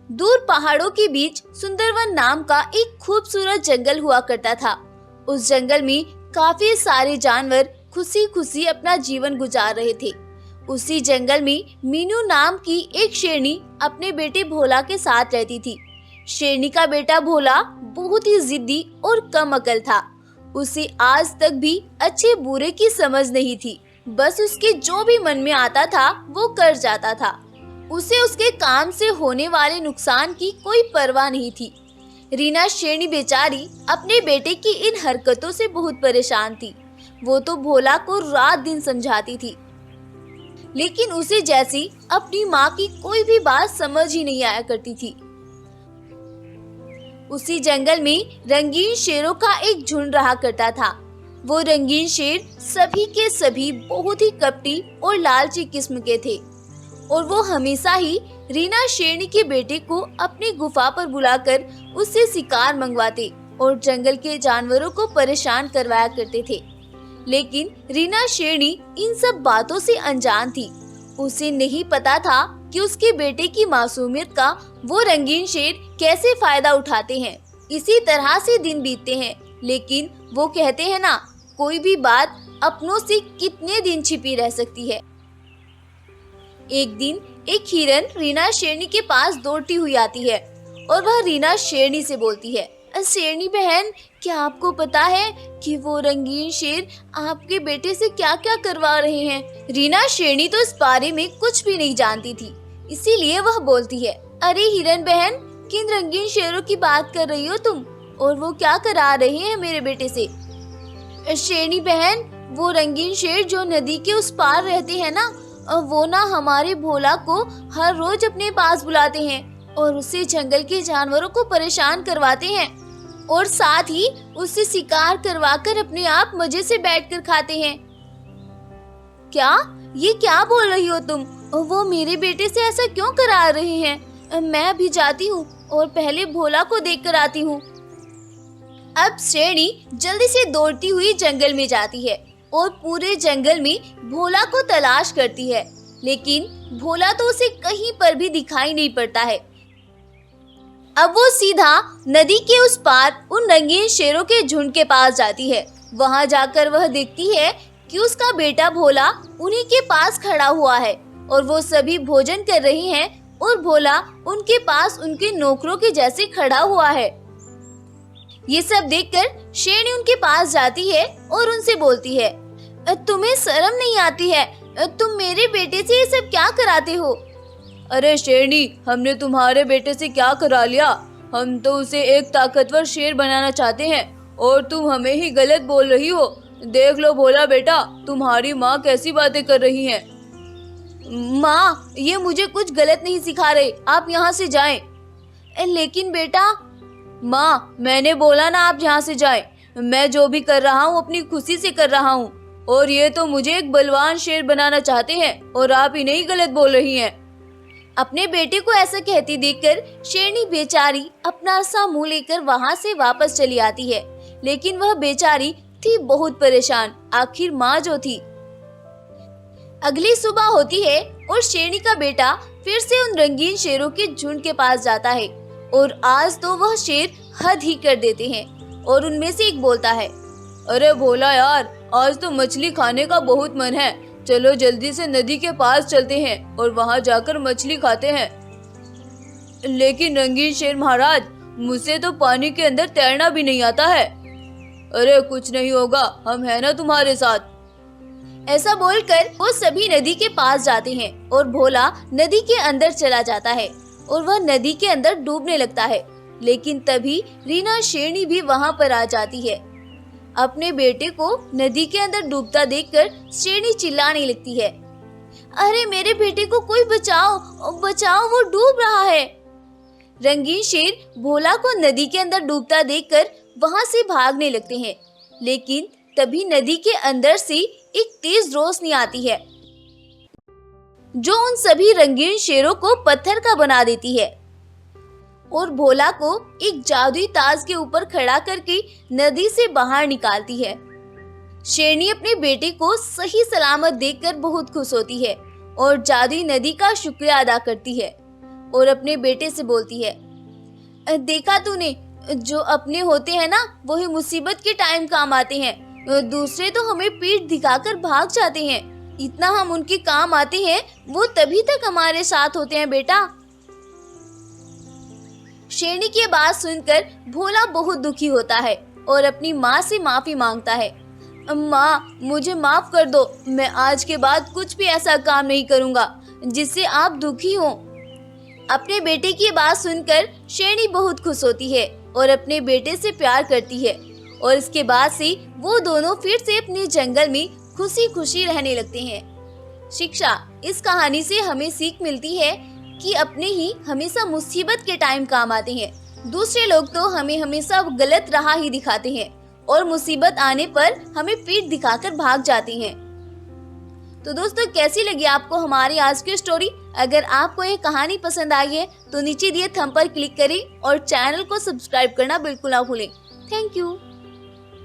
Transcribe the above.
दूर पहाड़ों के बीच सुंदरवन नाम का एक खूबसूरत जंगल हुआ करता था। उस जंगल में काफी सारे जानवर खुशी खुशी अपना जीवन गुजार रहे थे। उसी जंगल में मीनू नाम की एक शेरनी अपने बेटे भोला के साथ रहती थी। शेरनी का बेटा भोला बहुत ही जिद्दी और कम अकल था। उसे आज तक भी अच्छे बुरे की समझ नहीं थी। बस उसके जो भी मन में आता था वो कर जाता था। उसे उसके काम से होने वाले नुकसान की कोई परवाह नहीं थी। रीना शेरनी बेचारी अपने बेटे की इन हरकतों से बहुत परेशान थी। वो तो भोला को रात दिन समझाती थी, लेकिन उसे जैसी अपनी माँ की कोई भी बात समझ ही नहीं आया करती थी। उसी जंगल में रंगीन शेरों का एक झुंड रहा करता था। वो रंगीन शेर सभी के सभी बहुत ही कपटी और लालची किस्म के थे और वो हमेशा ही रीना शेरनी के बेटे को अपनी गुफा पर बुलाकर उससे शिकार मंगवाते और जंगल के जानवरों को परेशान करवाया करते थे। लेकिन रीना शेरनी इन सब बातों से अनजान थी। उसे नहीं पता था कि उसके बेटे की मासूमियत का वो रंगीन शेर कैसे फायदा उठाते हैं। इसी तरह से दिन बीतते हैं, लेकिन वो कहते हैं ना, कोई भी बात अपनों से कितने दिन छिपी रह सकती है। एक दिन एक हिरन रीना शेरनी के पास दौड़ती हुई आती है और वह रीना शेरनी से बोलती है, शेरनी बहन, क्या आपको पता है कि वो रंगीन शेर आपके बेटे से क्या क्या करवा रहे हैं? रीना शेरनी तो इस बारे में कुछ भी नहीं जानती थी, इसीलिए वह बोलती है, अरे हिरन बहन, किन रंगीन शेरों की बात कर रही हो तुम, और वो क्या करा रहे हैं मेरे बेटे से? शेरनी बहन, वो रंगीन शेर जो नदी के उस पार रहते हैं ना, वो ना हमारे भोला को हर रोज अपने पास बुलाते हैं और उससे जंगल के जानवरों को परेशान करवाते हैं और साथ ही उससे शिकार करवाकर अपने आप मजे से बैठकर खाते हैं। क्या? ये क्या बोल रही हो तुम? वो मेरे बेटे से ऐसा क्यों करा रहे हैं? मैं अभी जाती हूँ और पहले भोला को देख कर आती हूँ। अब शेरनी जल्दी से दौड़ती हुई जंगल में जाती है और पूरे जंगल में भोला को तलाश करती है, लेकिन भोला तो उसे कहीं पर भी दिखाई नहीं पड़ता है। अब वो सीधा नदी के उस पार उन रंगीन शेरों के झुंड के पास जाती है। वहां जाकर वह देखती है कि उसका बेटा भोला उन्हीं के पास खड़ा हुआ है और वो सभी भोजन कर रहे हैं और भोला उनके पास उनके नौकरों के जैसे खड़ा हुआ है। ये सब देखकर शेरनी उनके पास जाती है और उनसे बोलती है, तुम्हें शर्म नहीं आती है? तुम मेरे बेटे से ये सब क्या कराते हो? अरे शेरनी, हमने तुम्हारे बेटे से क्या करा लिया? हम तो उसे एक ताकतवर शेर बनाना चाहते हैं और तुम हमें ही गलत बोल रही हो। देख लो भोला बेटा, तुम्हारी माँ कैसी बातें कर रही हैं। माँ, ये मुझे कुछ गलत नहीं सिखा रहे, आप यहाँ से जाएं। लेकिन बेटा। माँ, मैंने बोला ना आप यहाँ से जाएं। मैं जो भी कर रहा हूँ अपनी खुशी से कर रहा हूँ और ये तो मुझे एक बलवान शेर बनाना चाहते हैं और आप इन्हें ही गलत बोल रही हैं। अपने बेटे को ऐसा कहती देखकर शेरनी बेचारी अपना सा मुंह लेकर वहाँ से वापस चली आती है, लेकिन वह बेचारी थी बहुत परेशान, आखिर माँ जो थी। अगली सुबह होती है और शेरनी का बेटा फिर से उन रंगीन शेरों के झुंड के पास जाता है और आज तो वह शेर हद ही कर देते हैं और उनमें से एक बोलता है, अरे भोला यार, आज तो मछली खाने का बहुत मन है, चलो जल्दी से नदी के पास चलते हैं और वहां जाकर मछली खाते हैं। लेकिन रंगीन शेर महाराज, मुझसे तो पानी के अंदर तैरना भी नहीं आता है। अरे कुछ नहीं होगा, हम है ना तुम्हारे साथ। ऐसा बोलकर वो सभी नदी के पास जाते हैं और भोला नदी के अंदर चला जाता है और वह नदी के अंदर डूबने लगता है। लेकिन तभी रीना शेरनी भी वहां पर आ जाती है। अपने बेटे को नदी के अंदर डूबता देखकर शेरनी चिल्लाने लगती है, अरे मेरे बेटे को कोई बचाओ, बचाओ, वो डूब रहा है। रंगीन शेर भोला को नदी के अंदर डूबता देखकर वहां से भागने लगते हैं, लेकिन तभी नदी के अंदर से एक तेज रोशनी आती है जो उन सभी रंगीन शेरों को पत्थर का बना देती है और भोला को एक जादुई ताज के ऊपर खड़ा करके नदी से बाहर निकालती है। शेरनी अपने बेटे को सही सलामत देखकर बहुत खुश होती है और जादुई नदी का शुक्रिया अदा करती है। और अपने बेटे से बोलती है, देखा तूने, जो अपने होते हैं ना वही मुसीबत के टाइम काम आते हैं, दूसरे तो हमें पीठ दिखाकर भाग जाते हैं। इतना हम उनके काम आते हैं वो तभी तक हमारे साथ होते हैं बेटा। शेरनी की बात सुनकर भोला बहुत दुखी होता है और अपनी माँ से माफी मांगता है। माँ, मुझे माफ कर दो, मैं आज के बाद कुछ भी ऐसा काम नहीं करूँगा जिससे आप दुखी हो। अपने बेटे की बात सुनकर शेरनी बहुत खुश होती है और अपने बेटे से प्यार करती है और इसके बाद से वो दोनों फिर से अपने जंगल में खुशी खुशी रहने लगते हैं। शिक्षा, इस कहानी से हमें सीख मिलती है कि अपने ही हमेशा मुसीबत के टाइम काम आते हैं। दूसरे लोग तो हमें हमेशा गलत राह ही दिखाते हैं और मुसीबत आने पर हमें पीठ दिखाकर भाग जाते हैं। तो दोस्तों, कैसी लगी आपको हमारी आज की स्टोरी? अगर आपको ये कहानी पसंद आई है तो नीचे दिए थंब पर क्लिक करें और चैनल को सब्सक्राइब करना बिल्कुल ना भूलें। Thank you.